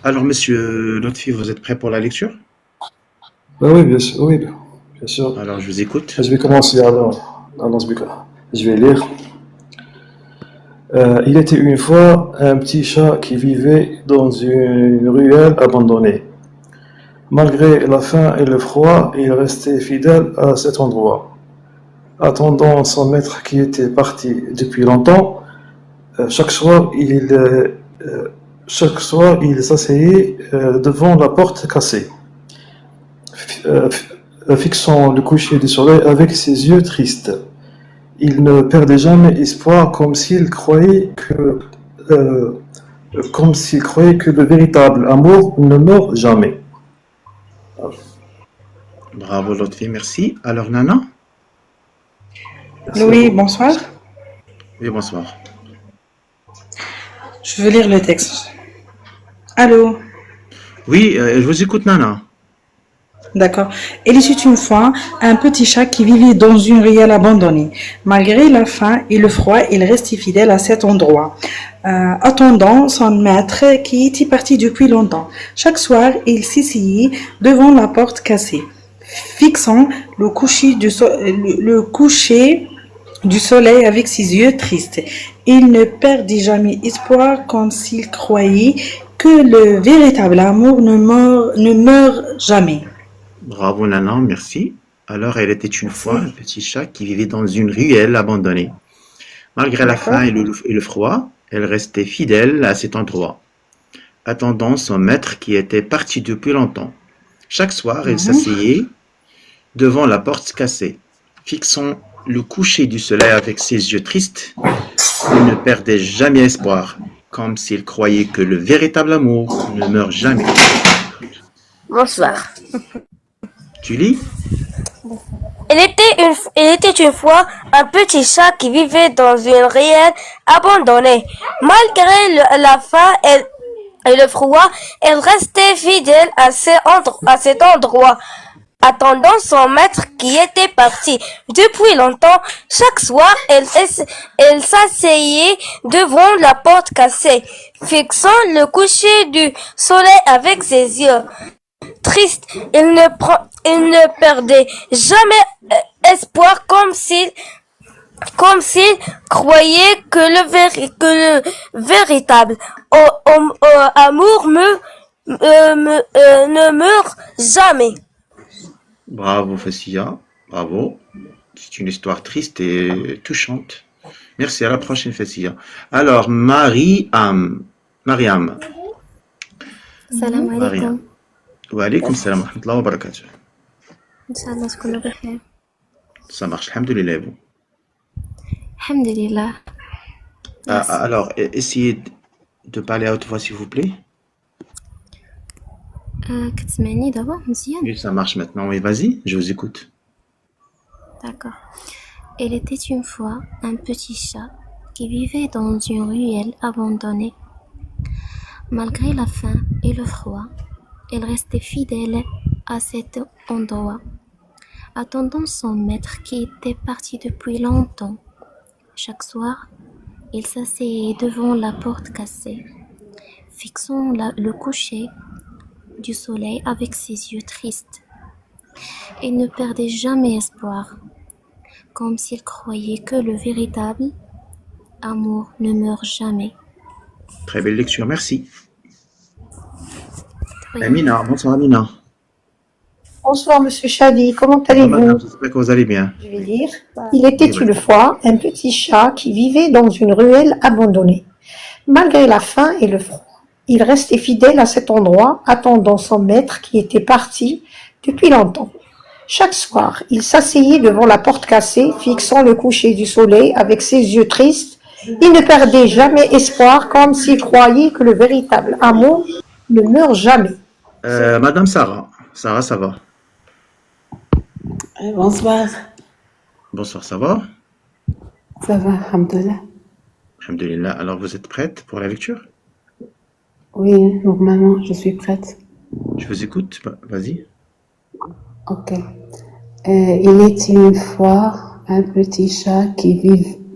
Alors, monsieur Lotfi, vous êtes prêt pour la lecture? Oui, bien sûr, oui, bien sûr. Alors, je vous écoute. Je vais commencer alors. Je vais lire. Il était une fois un petit chat qui vivait dans une ruelle abandonnée. Malgré la faim et le froid, il restait fidèle à cet endroit. Attendant son maître qui était parti depuis longtemps, chaque soir, il s'asseyait devant la porte cassée, euh, fixant le coucher du soleil avec ses yeux tristes. Il ne perdait jamais espoir, euh, comme s'il croyait que le véritable amour ne meurt jamais. Bravo, Lotfi, merci. Alors, Nana? Merci à Oui, vous. bonsoir. Oui, bonsoir. Je veux lire le texte. Allô? Oui, je vous écoute, Nana. D'accord. Il était une fois un petit chat qui vivait dans une ruelle abandonnée. Malgré la faim et le froid, il restait fidèle à cet endroit, attendant son maître qui était parti depuis longtemps. Chaque soir, il s'asseyait devant la porte cassée, fixant le coucher du soleil avec ses yeux tristes. Il ne perdait jamais espoir comme s'il croyait que le véritable amour ne meurt jamais. Bravo, Nana, merci. Alors, elle était une fois Merci. un petit chat qui vivait dans une ruelle abandonnée. Malgré la faim D'accord. et le froid, elle restait fidèle à cet endroit, attendant son maître qui était parti depuis longtemps. Chaque soir, elle Mhm. s'asseyait devant la porte cassée, fixant le coucher du soleil avec ses yeux tristes. Il ne perdait jamais espoir, comme s'il croyait que le véritable amour ne meurt jamais. Bonsoir. Tu lis? Il était une fois un petit chat qui vivait dans une ruelle abandonnée. Malgré la faim et le froid, il restait fidèle à cet endroit, attendant son maître qui était parti depuis longtemps. Chaque soir, il s'asseyait devant la porte cassée, fixant le coucher du soleil avec ses yeux. Triste, il ne perdait jamais espoir comme s'il croyait que le véritable amour ne meurt jamais. Bravo, Fassia. Bravo. C'est une histoire triste et touchante. Merci, à la prochaine, Fassia. Alors, Mariam. السلام Mariam. عليكم. Wa alaykoum salam wa rahmatullahi wa barakatuh. إن شاء الله تكونوا بخير. Ça marche, alhamdoulilah, vous. الحمد لله. Merci. Alors, essayez de parler à haute voix, s'il vous plaît. كتسمعني دابا مزيان؟ Oui, ça marche maintenant. Oui, vas-y, je vous écoute. D'accord. Il était une fois un petit chat qui vivait dans une ruelle abandonnée. Malgré la faim et le froid, il restait fidèle à cet endroit, attendant son maître qui était parti depuis longtemps. Chaque soir, il s'asseyait devant la porte cassée, fixant le coucher du soleil avec ses yeux tristes. Il ne perdait jamais espoir, comme s'il croyait que le véritable amour ne meurt jamais. Très belle lecture, merci. Oui. Amina, bonsoir Amina. Bonsoir Monsieur Chadi, comment Bonsoir allez-vous? madame, j'espère que vous allez bien. Je vais lire. Il était Oui, une vas-y. fois un petit chat qui vivait dans une ruelle abandonnée. Malgré la faim et le froid, il restait fidèle à cet endroit, attendant son maître qui était parti depuis longtemps. Chaque soir, il s'asseyait devant la porte cassée, fixant le coucher du soleil avec ses yeux tristes. Il ne perdait jamais espoir, comme s'il croyait que le véritable amour ne meurt jamais. Madame Sarah. Sarah, ça va? Bonsoir, Bonsoir, ça va? ça va, alhamdoulilah. Alhamdulillah. Alors, vous êtes prête pour la lecture? Oui, normalement, je suis prête. Je vous écoute. Vas-y. Ok. Il était une fois un petit chat qui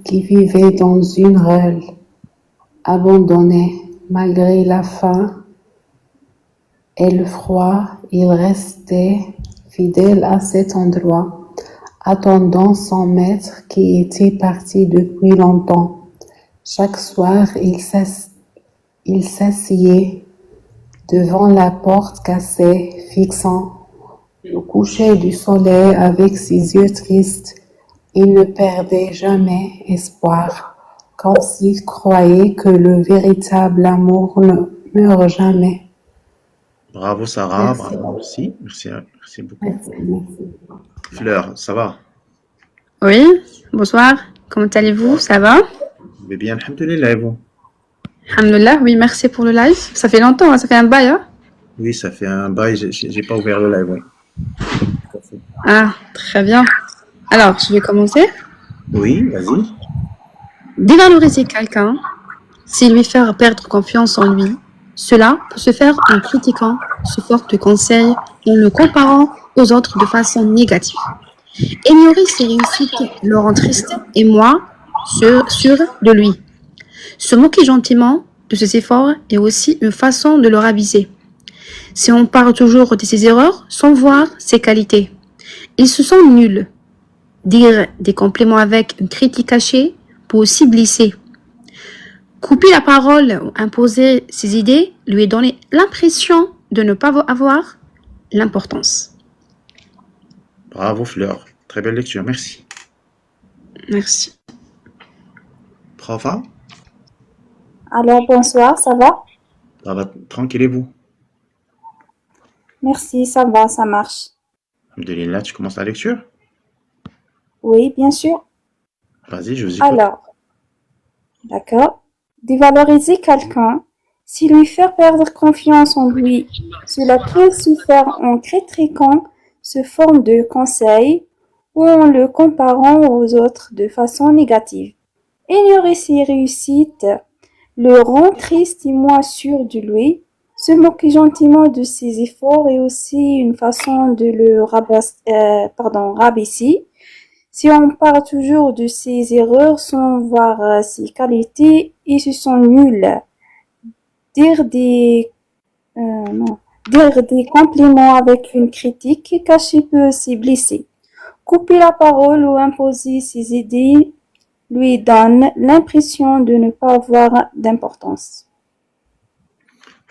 vivait dans une ruelle abandonnée. Malgré la faim et le froid, il restait fidèle à cet endroit, attendant son maître qui était parti depuis longtemps. Chaque soir, il s'asseyait devant la porte cassée, fixant le coucher du soleil avec ses yeux tristes. Il ne perdait jamais espoir, comme s'il croyait que le véritable amour ne meurt jamais. Bravo Sarah, Merci. bravo aussi. Merci beaucoup. Merci. Fleur, ça va? Oui, bonsoir. Comment allez-vous? Ça va? Je vais bien, alhamdoulilah, et vous? Alhamdulillah, oui, merci pour le live. Ça fait longtemps, hein, ça fait un bail, hein? Oui, ça fait un bail, j'ai pas ouvert le live, oui. Tout à fait. Ah, très bien. Alors, je vais commencer. Oui, vas-y. Dévaloriser quelqu'un, c'est lui faire perdre confiance en lui. Cela peut se faire en critiquant sous forme de conseils, en le comparant aux autres de façon négative. Ignorer ses réussites le rend triste et moins sûr de lui. Se moquer gentiment de ses efforts est aussi une façon de le rabaisser. Si on parle toujours de ses erreurs sans voir ses qualités, il se sent nul. Dire des compliments avec une critique cachée peut aussi blesser. Couper la parole ou imposer ses idées lui donner l'impression de ne pas avoir l'importance. Bravo Fleur, très belle lecture, merci. Merci. Profa, Alors, bonsoir, ça va? ça va tranquille et vous? Merci, ça va, ça marche. Alhamdoulilah, tu commences la lecture? Oui, bien sûr. Vas-y, je vous écoute. Alors, d'accord. Dévaloriser quelqu'un, c'est lui faire perdre confiance en lui. Cela peut se faire en critiquant sous forme de conseils ou en le comparant aux autres de façon négative. Ignorer ses réussites le rend triste et moins sûr de lui. Se moquer gentiment de ses efforts est aussi une façon de le rabaisser. Si on parle toujours de ses erreurs sans voir ses qualités, ils se sont nuls. Dire des compliments avec une critique cachée peut aussi blesser. Couper la parole ou imposer ses idées lui donne l'impression de ne pas avoir d'importance.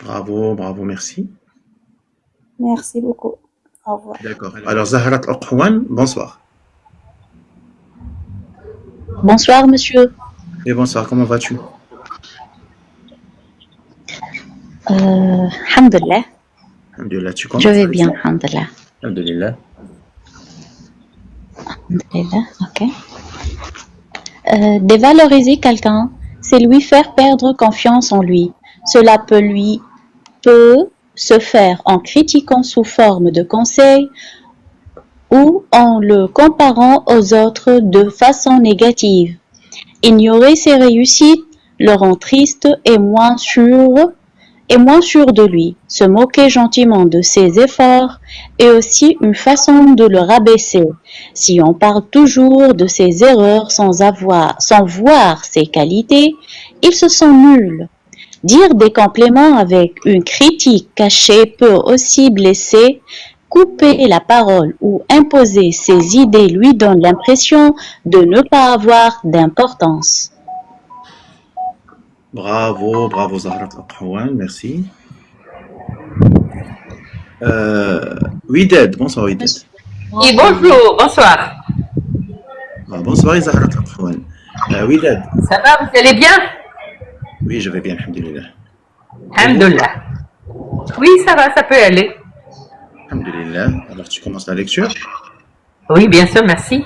Bravo, merci. Merci beaucoup. Au revoir. D'accord. Alors Zahrat Al-Qouan, bonsoir. Bonsoir, monsieur. Et bonsoir, comment vas-tu? Alhamdulillah. Alhamdoulilah, tu commences? Je vais bien, alhamdulillah. Alhamdoulilah. Alhamdulillah, ok. Dévaloriser quelqu'un, c'est lui faire perdre confiance en lui. Cela peut se faire en critiquant sous forme de conseils ou en le comparant aux autres de façon négative. Ignorer ses réussites le rend triste et moins sûr de lui. Se moquer gentiment de ses efforts est aussi une façon de le rabaisser. Si on parle toujours de ses erreurs sans voir ses qualités, il se sent nul. Dire des compliments avec une critique cachée peut aussi blesser. Couper la parole ou imposer ses idées lui donne l'impression de ne pas avoir d'importance. Bravo Zahrat Al-Qouan, merci. Widad, bonsoir Widad. Oui, bonjour, bonsoir. Bonsoir Zahrat Al-Qouan. Widad. Ça va, vous allez bien? Oui, je vais bien, alhamdoulilah. Alhamdulillah. Oui, ça va, ça peut aller. Alhamdoulilah. Alors tu commences la lecture? Oui, bien sûr, merci.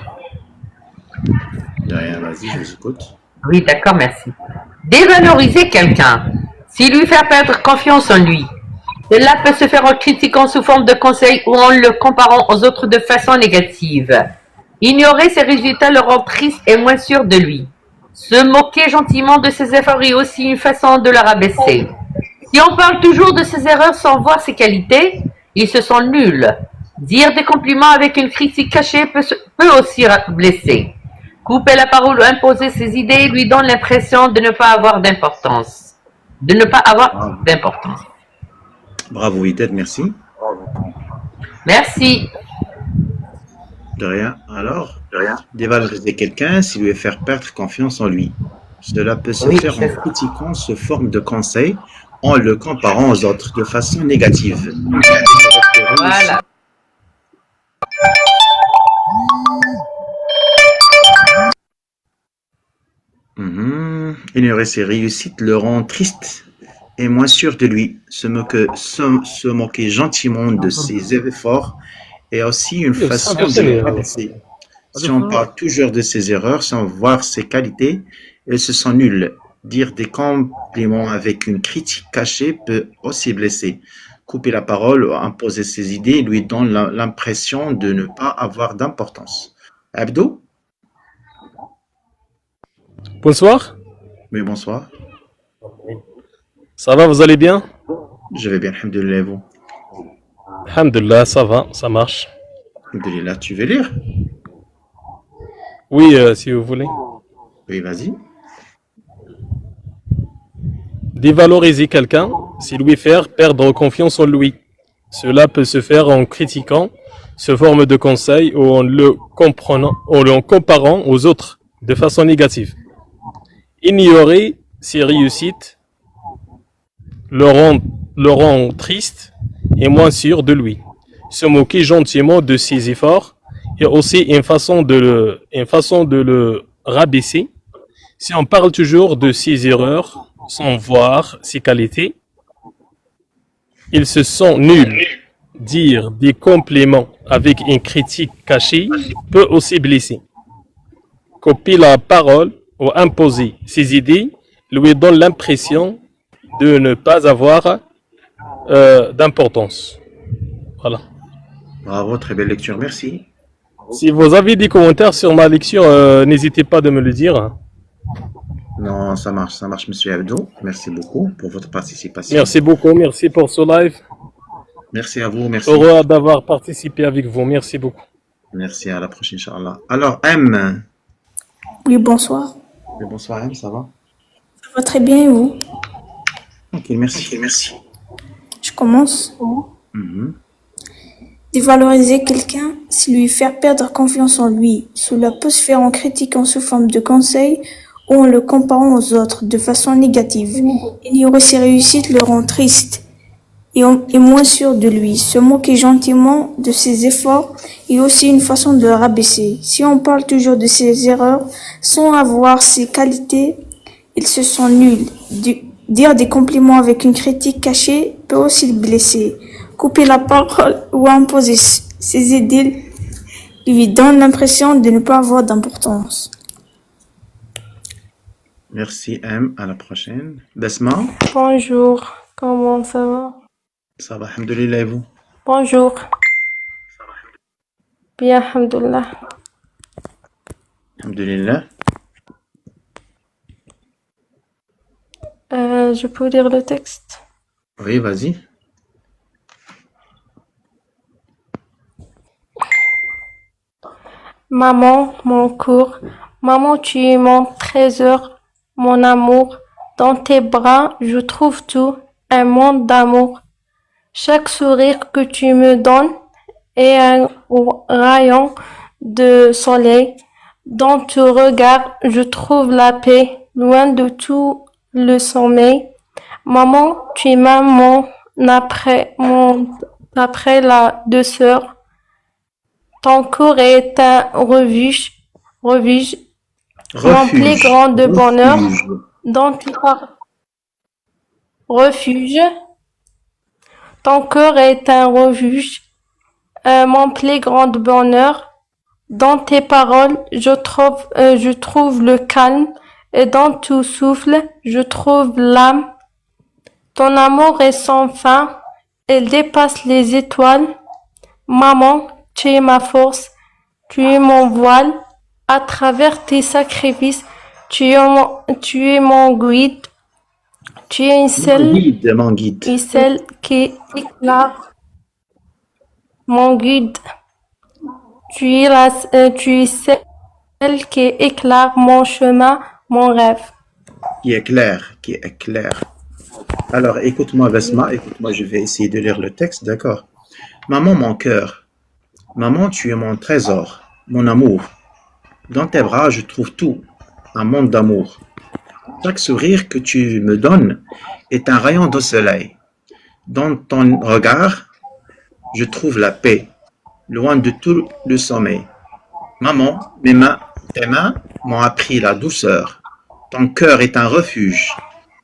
De rien, vas-y, je vous écoute. Oui, d'accord, merci. Dévaloriser quelqu'un, c'est lui faire perdre confiance en lui. Cela peut se faire en critiquant sous forme de conseils ou en le comparant aux autres de façon négative. Ignorer ses résultats le rend triste et moins sûr de lui. Se moquer gentiment de ses efforts est aussi une façon de le rabaisser. Si on parle toujours de ses erreurs sans voir ses qualités, ils se sent nuls. Dire des compliments avec une critique cachée peut aussi blesser. Couper la parole ou imposer ses idées lui donne l'impression de ne pas avoir d'importance. Bravo, Ited, merci. Merci. De rien. Alors, dévaloriser quelqu'un, c'est lui faire perdre confiance en lui. Cela peut se faire en critiquant sous forme de conseil, en le comparant aux autres de façon négative. Voilà. Ignorer ses réussites le rend triste et moins sûr de lui. Se moquer gentiment de ses efforts est aussi une façon de le rabaisser. Si on parle toujours de ses erreurs sans voir ses qualités, elles se sent nulles. Dire des compliments avec une critique cachée peut aussi blesser. Couper la parole ou imposer ses idées lui donne l'impression de ne pas avoir d'importance. Abdo? Bonsoir, Oui, bonsoir. ça va, vous allez bien? Je vais bien, alhamdoulilah, et vous? Alhamdulillah, ça va, ça marche. Alhamdoulilah, tu veux lire? Oui, si vous voulez. Oui, vas-y. Dévaloriser quelqu'un, c'est lui faire perdre confiance en lui. Cela peut se faire en critiquant, sous forme de conseil ou en le comparant aux autres de façon négative. Ignorer ses réussites le rend triste et moins sûr de lui. Se moquer gentiment de ses efforts est aussi une façon de le rabaisser. Si on parle toujours de ses erreurs sans voir ses qualités, il se sent nul. Dire des compliments avec une critique cachée peut aussi blesser. Copier la parole ou imposer ses idées lui donne l'impression de ne pas avoir d'importance. Voilà. Bravo, très belle lecture, merci. Si vous avez des commentaires sur ma lecture, n'hésitez pas de me le dire. Non, ça marche, monsieur Abdo. Merci beaucoup pour votre participation. Merci beaucoup, merci pour ce live. Merci à vous, merci. Heureux d'avoir participé avec vous, merci beaucoup. Merci, à la prochaine, Inch'Allah. Alors, M. Oui, bonsoir. Oui, bonsoir, M, ça va? Ça va très bien et vous? Ok, merci. Je commence. Mhm. Dévaloriser quelqu'un, c'est lui faire perdre confiance en lui. Cela peut se faire en critiquant sous forme de conseil ou en le comparant aux autres de façon négative. Ignorer ses réussites le rend triste et moins sûr de lui. Se moquer gentiment de ses efforts est aussi une façon de le rabaisser. Si on parle toujours de ses erreurs sans avoir ses qualités, il se sent nul. Dire des compliments avec une critique cachée peut aussi le blesser. Couper la parole ou imposer ses idées lui donne l'impression de ne pas avoir d'importance. Merci, M. À la prochaine. Besma, Bonjour, comment ça va? ça va, alhamdoulilah, et vous? Bonjour. Bien, alhamdoulilah. Alhamdoulilah. Je peux lire le texte? Oui, vas-y. Maman, mon cours, maman, tu es mon trésor, mon amour. Dans tes bras, je trouve tout, un monde d'amour. Chaque sourire que tu me donnes est un rayon de soleil. Dans ton regard, je trouve la paix, loin de tout le sommeil. Maman, tu es maman après la douceur. Ton corps est un refuge, mon plus grand bonheur. Dans tes refuge. Ton cœur est un refuge, mon plus grand bonheur. Dans tes paroles, je trouve le calme, et dans tout souffle, je trouve l'âme. Ton amour est sans fin, il dépasse les étoiles. Maman, tu es ma force, tu es mon voile. À travers tes sacrifices, tu es mon guide. Tu es Mon guide. celle qui éclaire mon guide. Tu es celle qui éclaire mon chemin, mon rêve. Qui est clair. Alors, écoute-moi, Vesma, écoute-moi, je vais essayer de lire le texte, d'accord? Maman, mon cœur. Maman, tu es mon trésor, mon amour. Dans tes bras, je trouve tout, un monde d'amour. Chaque sourire que tu me donnes est un rayon de soleil. Dans ton regard, je trouve la paix, loin de tout le sommeil. Maman, tes mains m'ont appris la douceur. Ton cœur est un refuge,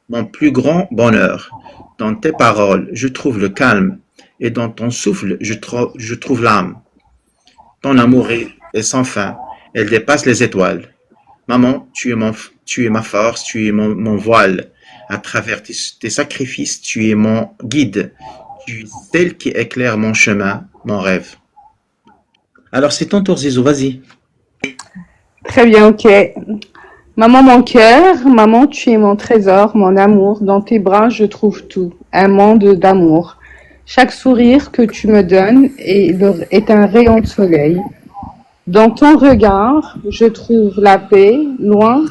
mon plus grand bonheur. Dans tes paroles, je trouve le calme, et dans ton souffle, je trouve l'âme. Ton amour est sans fin, elle dépasse les étoiles. Maman, tu es ma force, tu es mon voile. À travers tes sacrifices, tu es mon guide. Tu es celle qui éclaire mon chemin, mon rêve. Alors c'est ton tour, Zizou, vas-y. Très bien, ok. Maman, mon cœur, maman, tu es mon trésor, mon amour. Dans tes bras, je trouve tout, un monde d'amour. Chaque sourire que tu me donnes est un rayon de soleil. Dans ton regard, je trouve la paix, loin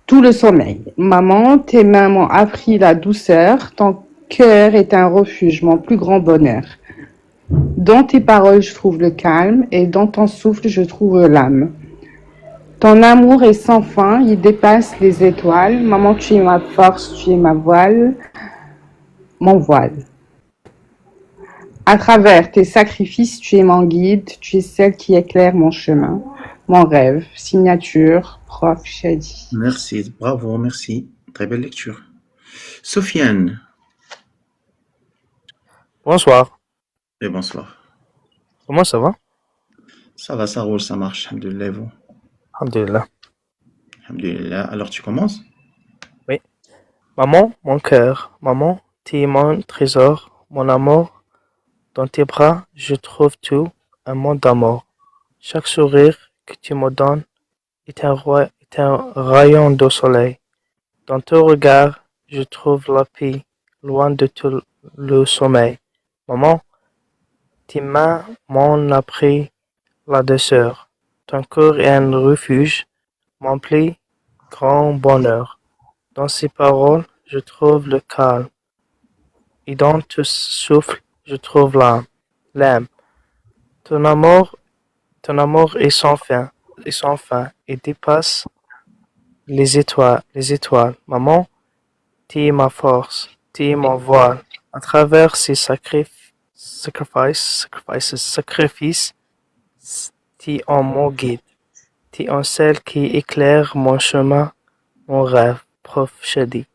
tout le sommeil. Maman, tes mains m'ont appris la douceur. Ton cœur est un refuge, mon plus grand bonheur. Dans tes paroles, je trouve le calme, et dans ton souffle, je trouve l'âme. Ton amour est sans fin, il dépasse les étoiles. Maman, tu es ma force, tu es ma voile, mon voile. À travers tes sacrifices, tu es mon guide, tu es celle qui éclaire mon chemin, mon rêve. Signature, Prof. Shadi. Merci, bravo, merci. Très belle lecture. Sofiane. Bonsoir. Et bonsoir. Comment ça va? Ça va, ça roule, ça marche. Alhamdoulilah, vous. Alhamdulillah. Alhamdoulilah. Alors tu commences? Oui. Maman, mon cœur. Maman, tu es mon trésor, mon amour. Dans tes bras, je trouve tout, un monde d'amour. Chaque sourire que tu me donnes est un rayon de soleil. Dans ton regard, je trouve la paix, loin de tout le sommeil. Maman, tes mains m'ont appris la douceur. Ton cœur est un refuge, mon plus grand bonheur. Dans ces paroles, je trouve le calme. Et dans ton souffle, je trouve l'âme. Ton amour est sans fin, et dépasse les étoiles. Maman, tu es ma force, tu es mon voile. À travers ces sacrifices, tu es mon guide. Tu es celle qui éclaire mon chemin, mon rêve. Prof. Shadi.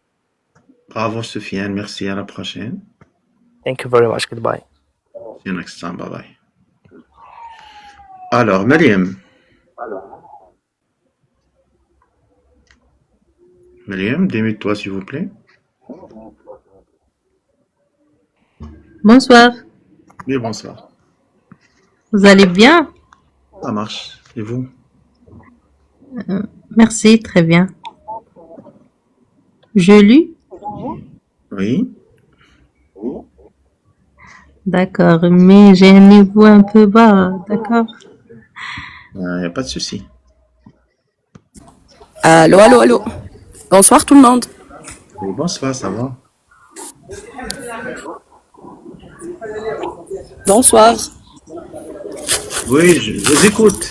Bravo, Sofiane. Merci. À la prochaine. Thank you very much. Goodbye. See you next time. Bye bye. Alors, Mariam. Mariam, démute-toi s'il vous plaît. Bonsoir, Oui, bonsoir. vous allez bien? Ça marche. Et vous? Merci, très bien. Je lis? Oui. D'accord, mais j'ai un niveau un peu bas, d'accord? Il n'y a pas de souci. Allô, allô, allô. Bonsoir tout le monde. Oui, bonsoir, ça va? Bonsoir. Oui, je vous écoute.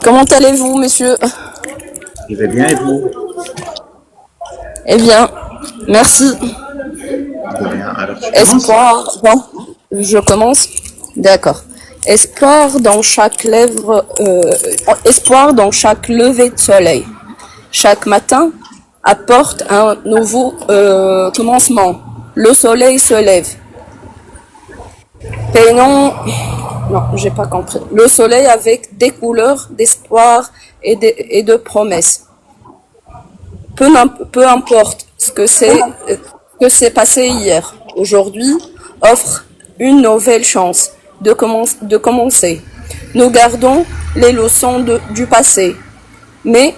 Comment allez-vous, monsieur? Je vais bien et vous? Eh bien, merci. De rien. Alors, tu commences? Espoir. Bon, je commence. D'accord. Espoir dans chaque espoir dans chaque lever de soleil. Chaque matin apporte un nouveau commencement. Le soleil se lève. Peignons, non, j'ai pas compris. Le soleil avec des couleurs d'espoir et de promesses. Peu importe ce que c'est passé hier. Aujourd'hui offre une nouvelle chance de commencer. Nous gardons les leçons du passé, mais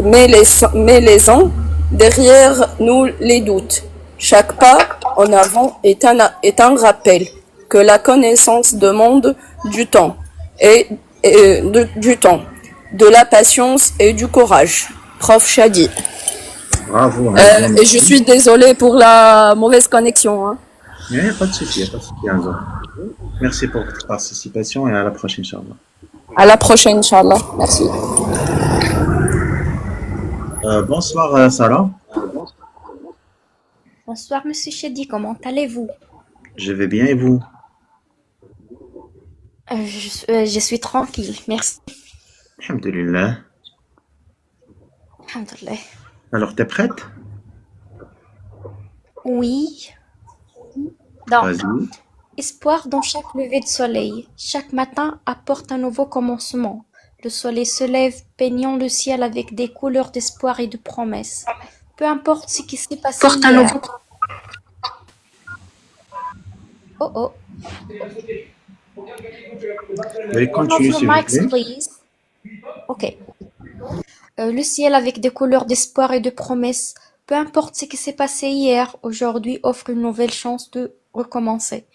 laissons derrière nous les doutes. Chaque pas en avant est un rappel que la connaissance demande du temps, de la patience et du courage. Prof Shadi. Bravo. Et je suis désolée pour la mauvaise connexion. Hein. Il n'y a pas de souci, Hamza. Merci pour votre participation et à la prochaine, Inch'Allah. À la prochaine, Inch'Allah. Merci. Bonsoir, Sarah. Bonsoir, Monsieur Chedi, comment allez-vous? Je vais bien et vous? Je suis tranquille, merci. Alhamdulillah. Alhamdulillah. Alors, t'es prête? Oui. Donc, Vas-y. espoir dans chaque lever de soleil. Chaque matin apporte un nouveau commencement. Le soleil se lève, peignant le ciel avec des couleurs d'espoir et de promesses. Peu importe ce qui s'est passé Porte un hier. nouveau. Oh oh. Oui, Turn off continue, your s'il vous mics, plaît. please. Ok. Le ciel avec des couleurs d'espoir et de promesses. Peu importe ce qui s'est passé hier, aujourd'hui offre une nouvelle chance de recommencer.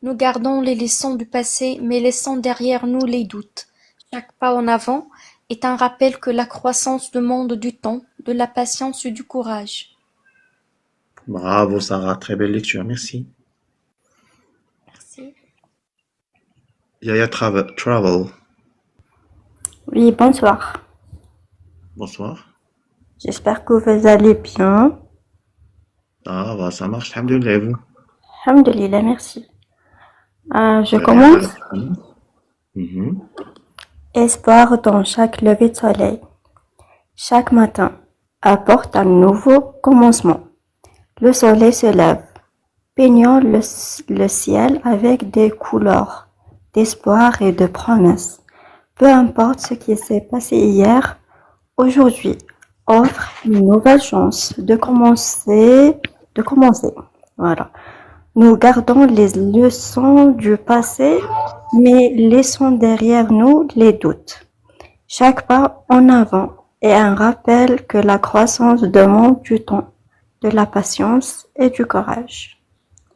Nous gardons les leçons du passé, mais laissons derrière nous les doutes. Chaque pas en avant est un rappel que la croissance demande du temps, de la patience et du courage. Bravo, Sarah. Très belle lecture. Merci. Merci. Yaya Travel. Oui, bonsoir. Bonsoir. J'espère que vous allez bien. Ah, bah, ça marche. Alhamdulillah, et vous? Alhamdulillah, merci. Je Ouais, commence. Mhm. Espoir dans chaque lever de soleil. Chaque matin apporte un nouveau commencement. Le soleil se lève, peignant le ciel avec des couleurs d'espoir et de promesses. Peu importe ce qui s'est passé hier, aujourd'hui offre une nouvelle chance de commencer. Voilà. Nous gardons les leçons du passé, mais laissons derrière nous les doutes. Chaque pas en avant est un rappel que la croissance demande du temps, de la patience et du courage.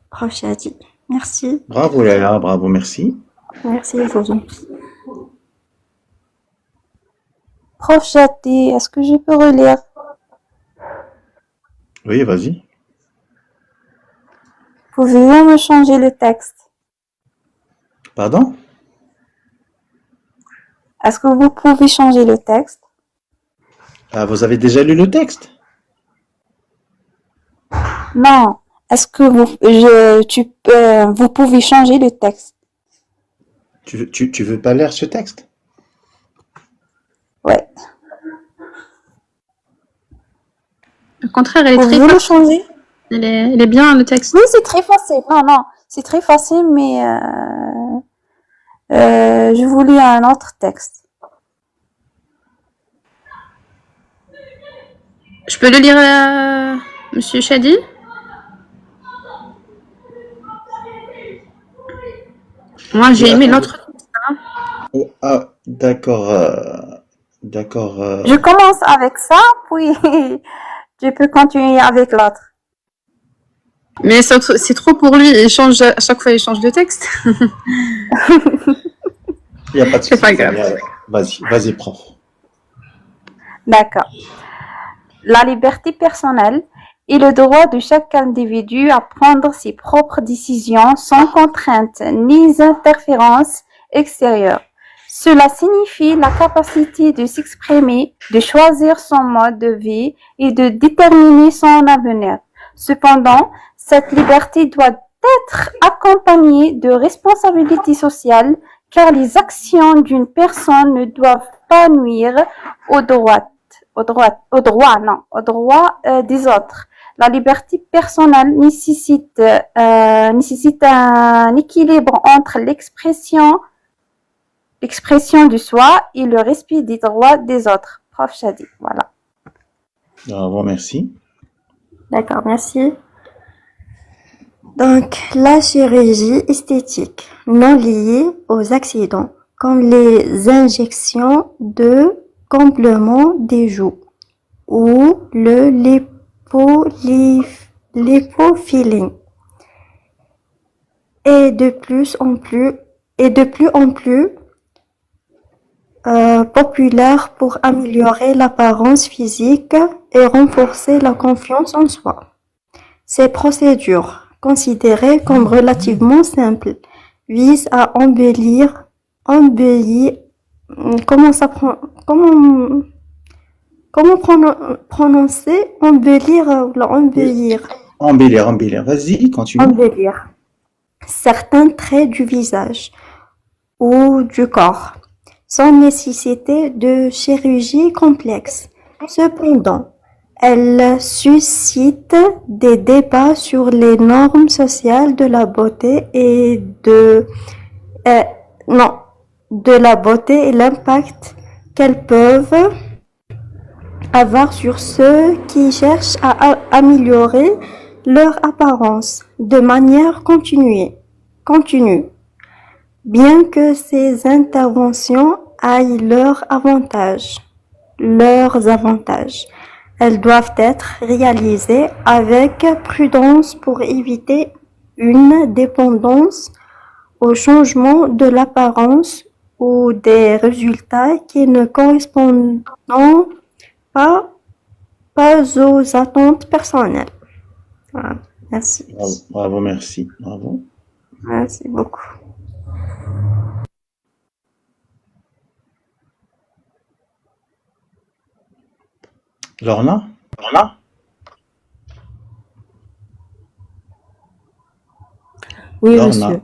Prof Shadi, merci. Bravo, Yaya. Bravo, merci. Merci, je vous en prie. Prof Shadi, est-ce que je peux relire? Oui, vas-y. Pouvez-vous me changer le texte? Pardon? Est-ce que vous pouvez changer le texte? Ah, vous avez déjà lu le texte? Non. Est-ce que vous pouvez changer le texte? Tu veux pas lire ce texte? Ouais. Au contraire, elle est très Pouvez-vous le facile. changer? Elle est bien, le texte. Oui, c'est très facile. Non, c'est très facile, mais je vous lis un autre texte. Je peux le lire, Monsieur Shadi? Moi, j'ai aimé l'autre texte. Hein. Oh, ah, d'accord. D'accord. Je commence avec ça, puis je peux continuer avec l'autre. Mais c'est trop pour lui. À chaque fois, il change de texte. Il n'y a pas de souci. C'est pas grave. Vas-y, prof. D'accord. La liberté personnelle est le droit de chaque individu à prendre ses propres décisions sans contrainte ni interférence extérieure. Cela signifie la capacité de s'exprimer, de choisir son mode de vie et de déterminer son avenir. Cependant, cette liberté doit être accompagnée de responsabilités sociales car les actions d'une personne ne doivent pas nuire aux droits des autres. La liberté personnelle nécessite un équilibre entre l'expression du soi et le respect des droits des autres. Prof Shadi, voilà. Bravo, merci. D'accord, merci. Donc, la chirurgie esthétique non liée aux accidents, comme les injections de compléments des joues ou le lipofilling, est de plus en plus populaire pour améliorer l'apparence physique et renforcer la confiance en soi. Ces procédures, considérées comme relativement simples, visent à comment prononcer embellir ou embellir? Embellir. Vas-y, continue. Embellir certains traits du visage ou du corps, sans nécessité de chirurgie complexe. Cependant, elle suscite des débats sur les normes sociales de la beauté et de la beauté et l'impact qu'elles peuvent avoir sur ceux qui cherchent à améliorer leur apparence de manière continue. Bien que ces interventions aient leurs avantages, elles doivent être réalisées avec prudence pour éviter une dépendance au changement de l'apparence ou des résultats qui ne correspondent pas aux attentes personnelles. Voilà, merci. Bravo, merci. Bravo. Merci beaucoup. Lorna? Oui, Lorna. monsieur.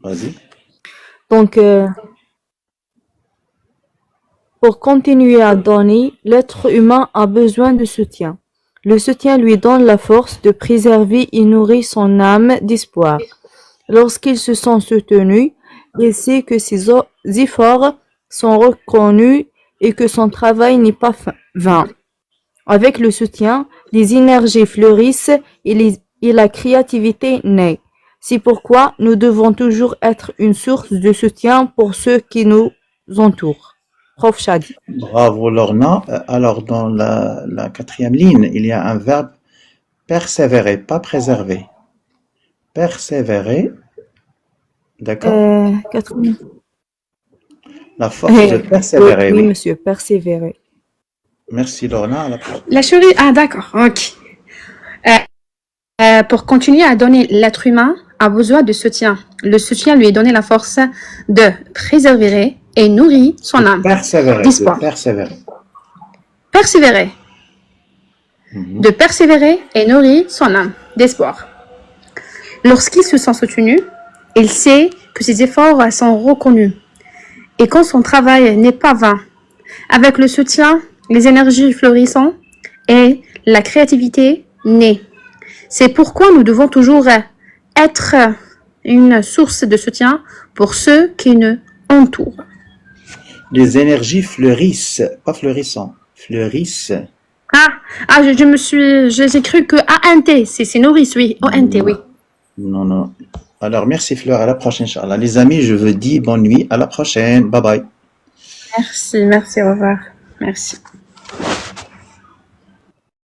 Vas-y. Donc, pour continuer à donner, l'être humain a besoin de soutien. Le soutien lui donne la force de préserver et nourrit son âme d'espoir. Lorsqu'il se sent soutenu, il sait que ses efforts sont reconnus et que son travail n'est pas vain. Avec le soutien, les énergies fleurissent et la créativité naît. C'est pourquoi nous devons toujours être une source de soutien pour ceux qui nous entourent. Prof Chadi. Bravo, Lorna. Alors, dans la quatrième ligne, il y a un verbe persévérer, pas préserver. Persévérer. D'accord? La force de persévérer, oui, oui. monsieur, persévérer. Merci, Lorna. À la prochaine. La chérie, ah d'accord, ok. Pour continuer à donner, l'être humain a besoin de soutien. Le soutien lui est donné la force de préserver et nourrir son âme d'espoir. Persévérer. De persévérer et nourrir son âme d'espoir. Lorsqu'il se sent soutenu, il sait que ses efforts sont reconnus et que son travail n'est pas vain. Avec le soutien, les énergies fleurissent et la créativité naît. C'est pourquoi nous devons toujours être une source de soutien pour ceux qui nous entourent. Les énergies fleurissent, pas fleurissant, fleurissent. J'ai cru que A-N-T, c'est nourrice, oui, O-N-T, oui. Non. Alors, merci Fleur, à la prochaine, Inch'Allah. Les amis, je vous dis bonne nuit, à la prochaine, bye bye. Merci, au revoir. Merci.